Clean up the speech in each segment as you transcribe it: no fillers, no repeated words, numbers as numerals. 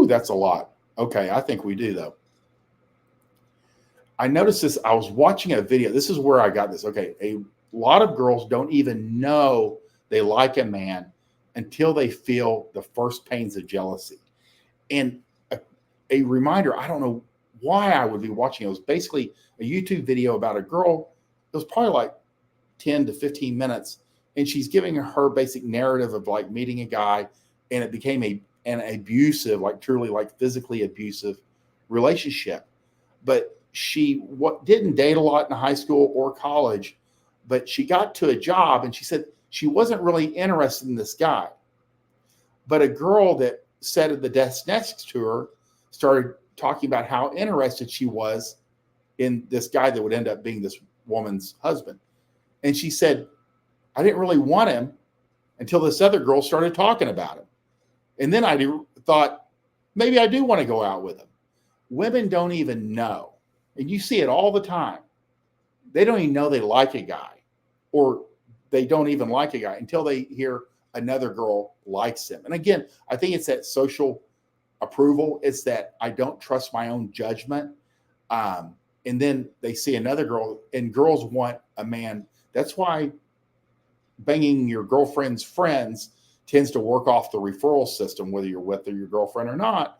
Whew, that's a lot. Okay, I think we do though. I noticed this. I was watching a video. This is where I got this. Okay, a lot of girls don't even know they like a man until they feel the first pains of jealousy. And a, a reminder, I don't know why I would be watching it. It was basically a YouTube video about a girl. It was probably like 10 to 15 minutes. And she's giving her basic narrative of like meeting a guy, and it became an abusive, like truly like physically abusive relationship. But she didn't date a lot in high school or college, but she got to a job and she said she wasn't really interested in this guy. But a girl that sat at the desk next to her started talking about how interested she was in this guy that would end up being this woman's husband. And she said, I didn't really want him until this other girl started talking about him. And then I thought, maybe I do want to go out with him. Women don't even know. And you see it all the time. They don't even know they like a guy, or they don't even like a guy until they hear another girl likes him. And again, I think it's that social approval. It's that I don't trust my own judgment. And then they see another girl, and girls want a man. That's why banging your girlfriend's friends tends to work off the referral system, whether you're with your girlfriend or not.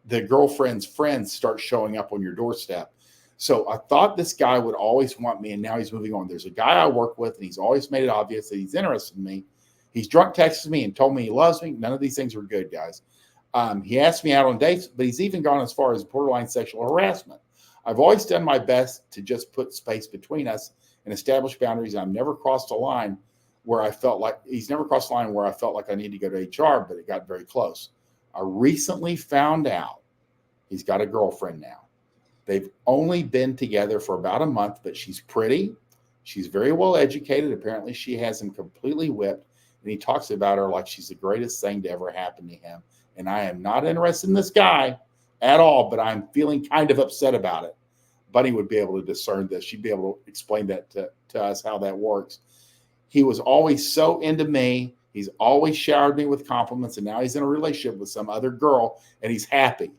The girlfriend's friends start showing up on your doorstep. So I thought this guy would always want me, and now he's moving on. There's a guy I work with, and he's always made it obvious that he's interested in me. He's drunk texted me and told me he loves me. None of these things were good, guys. He asked me out on dates, but he's even gone as far as borderline sexual harassment. I've always done my best to just put space between us and establish boundaries. I've never crossed a line where I felt like he's never crossed the line where I felt like I need to go to HR, but it got very close. I recently found out he's got a girlfriend now. They've only been together for about a month, but she's pretty. She's very well educated. Apparently, she has him completely whipped, and he talks about her like she's the greatest thing to ever happen to him. And I am not interested in this guy at all, but I'm feeling kind of upset about it. Bunny would be able to discern this. She'd be able to explain that to us, how that works. He was always so into me. He's always showered me with compliments, and now he's in a relationship with some other girl, and he's happy.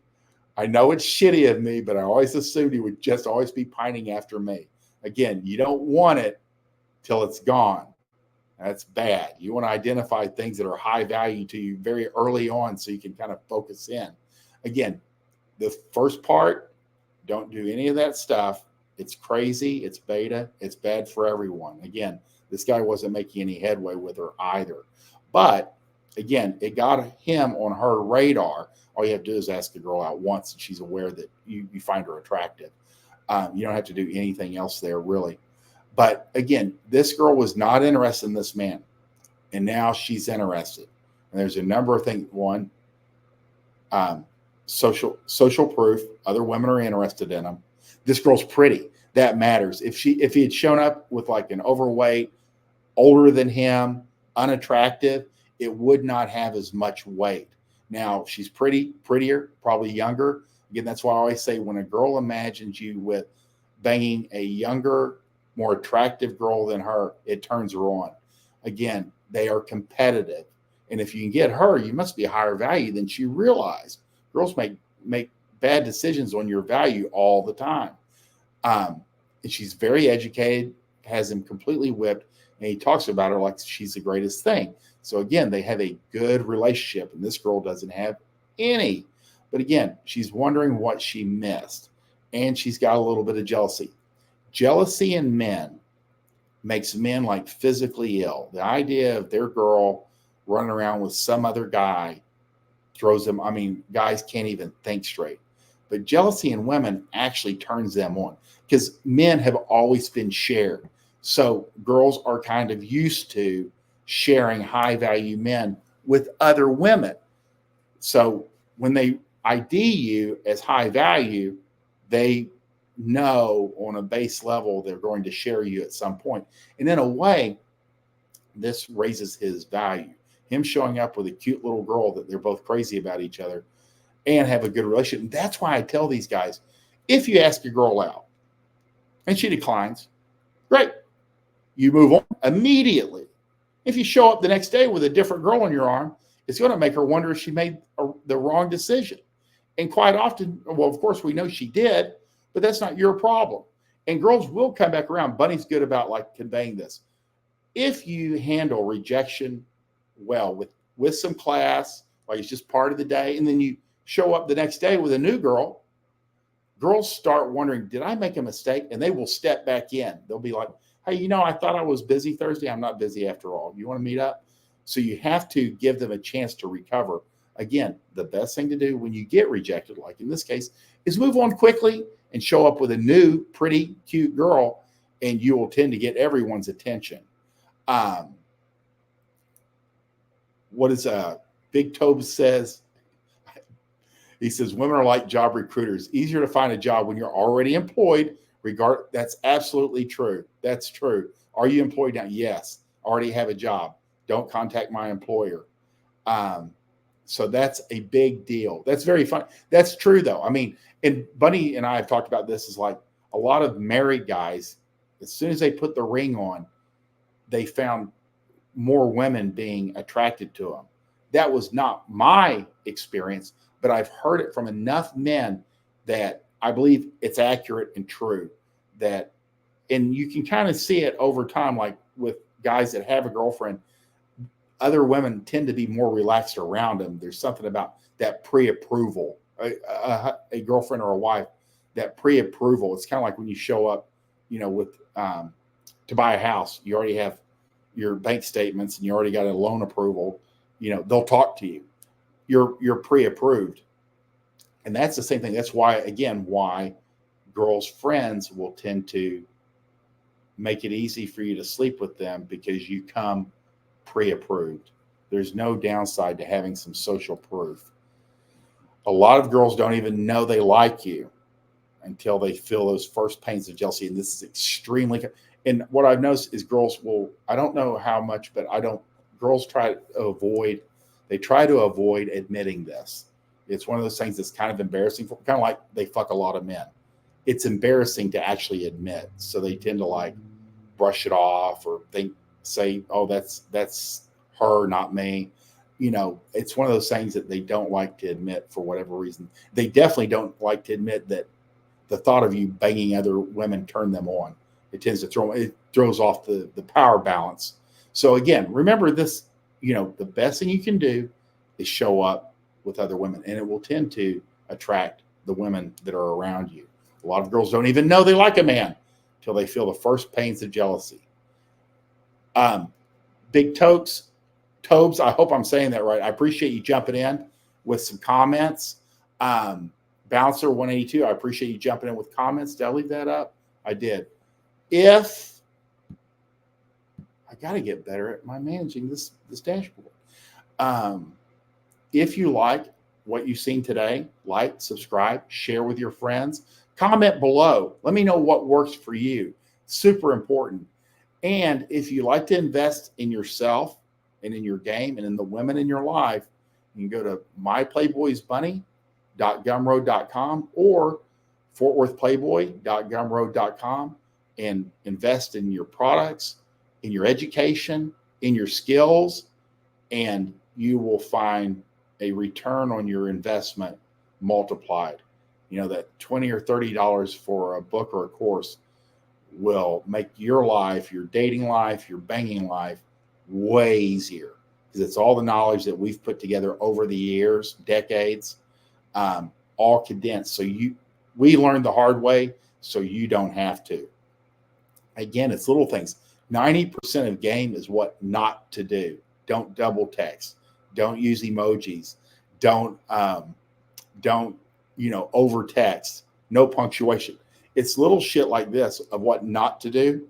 I know it's shitty of me, but I always assumed he would just always be pining after me. Again, you don't want it till it's gone. That's bad. You want to identify things that are high value to you very early on so you can kind of focus in. Again, the first part, don't do any of that stuff. It's crazy. It's beta. It's bad for everyone. Again, this guy wasn't making any headway with her either. But again, it got him on her radar. All you have to do is ask the girl out once, and she's aware that you find her attractive. You don't have to do anything else there, really. But again, this girl was not interested in this man, and now she's interested. And there's a number of things. One, social proof. Other women are interested in him. This girl's pretty. That matters. If he had shown up with like an overweight, older than him, unattractive, it would not have as much weight. Now she's prettier, probably younger. Again, that's why I always say when a girl imagines you with banging a younger, more attractive girl than her, it turns her on. Again, they are competitive. And if you can get her, you must be a higher value than she realized. Girls make bad decisions on your value all the time. And she's very educated, has him completely whipped, and he talks about her like she's the greatest thing. So again, they have a good relationship, and this girl doesn't have any. But again, she's wondering what she missed, and she's got a little bit of jealousy. Jealousy in men makes men like physically ill. The idea of their girl running around with some other guy throws them. I mean, guys can't even think straight. But jealousy in women actually turns them on because men have always been shared. So girls are kind of used to sharing high value men with other women. So when they ID you as high value, they know on a base level they're going to share you at some point. And in a way, this raises his value. Him showing up with a cute little girl that they're both crazy about each other and have a good relationship. And that's why I tell these guys, if you ask your girl out and she declines, great. You move on immediately. If you show up the next day with a different girl on your arm, it's going to make her wonder if she made the wrong decision. And quite often, well, of course, we know she did, but that's not your problem. And girls will come back around. Bunny's good about like conveying this. If you handle rejection well with some class, like it's just part of the day, and then you show up the next day with a new girl, girls start wondering, did I make a mistake? And they will step back in. They'll be like, hey, I thought I was busy Thursday. I'm not busy after all. You want to meet up? So you have to give them a chance to recover. Again, the best thing to do when you get rejected, like in this case, is move on quickly and show up with a new, pretty, cute girl, and you will tend to get everyone's attention. What is Big Tobes says? He says, women are like job recruiters. Easier to find a job when you're already employed. That's absolutely true. That's true. Are you employed now? Yes. Already have a job. Don't contact my employer. So that's a big deal. That's very fun. That's true, though. I mean, and Bunny and I have talked about this, is like a lot of married guys, as soon as they put the ring on, they found more women being attracted to them. That was not my experience, but I've heard it from enough men that I believe it's accurate and true. And you can kind of see it over time, like with guys that have a girlfriend, other women tend to be more relaxed around them. There's something about that pre-approval, a girlfriend or a wife, that pre-approval. It's kind of like when you show up, with to buy a house, you already have your bank statements and you already got a loan approval. They'll talk to you. You're pre-approved. And that's the same thing. That's why girls' friends will tend to make it easy for you to sleep with them, because you come pre-approved. There's no downside to having some social proof. A lot of girls don't even know they like you until they feel those first pains of jealousy. And this is extremely, and what I've noticed is girls I don't know how much, but girls try to avoid admitting this. It's one of those things that's kind of embarrassing, kind of like they fuck a lot of men. It's embarrassing to actually admit. So they tend to like brush it off, or say, oh, that's her, not me. It's one of those things that they don't like to admit for whatever reason. They definitely don't like to admit that the thought of you banging other women turned them on. It tends to throws off the power balance. So again, remember this, the best thing you can do is show up with other women, and it will tend to attract the women that are around you. A lot of girls don't even know they like a man until they feel the first pains of jealousy. Big Tobes, I hope I'm saying that right. I appreciate you jumping in with some comments. Bouncer 182, I appreciate you jumping in with comments. Did I leave that up? I did. I got to get better at my managing this dashboard. If you like what you've seen today, like, subscribe, share with your friends, comment below. Let me know what works for you. Super important. And if you like to invest in yourself and in your game and in the women in your life, you can go to myplayboysbunny.gumroad.com or fortworthplayboy.gumroad.com and invest in your products, in your education, in your skills, and you will find a return on your investment multiplied. That $20 or $30 for a book or a course will make your life, your dating life, your banging life way easier, because it's all the knowledge that we've put together over the years, decades, all condensed. So we learned the hard way, so you don't have to. Again, it's little things. 90% of game is what not to do. Don't double text. Don't use emojis. Don't over text. No punctuation. It's little shit like this of what not to do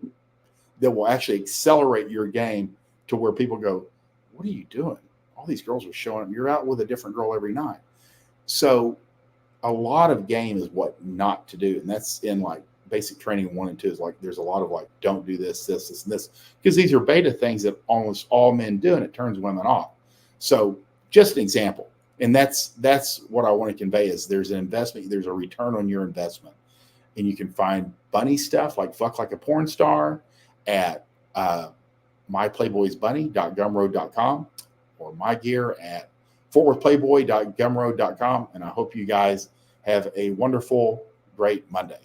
that will actually accelerate your game to where people go, what are you doing? All these girls are showing up. You're out with a different girl every night. So a lot of game is what not to do. And that's in like basic training 1 and 2 is like, there's a lot of like, don't do this, and this, because these are beta things that almost all men do, and it turns women off. So just an example. And that's what I want to convey is there's an investment, there's a return on your investment. And you can find bunny stuff like Fuck Like a Porn Star at myplayboysbunny.gumroad.com or my gear at fortworthplayboy.gumroad.com. And I hope you guys have a wonderful, great Monday.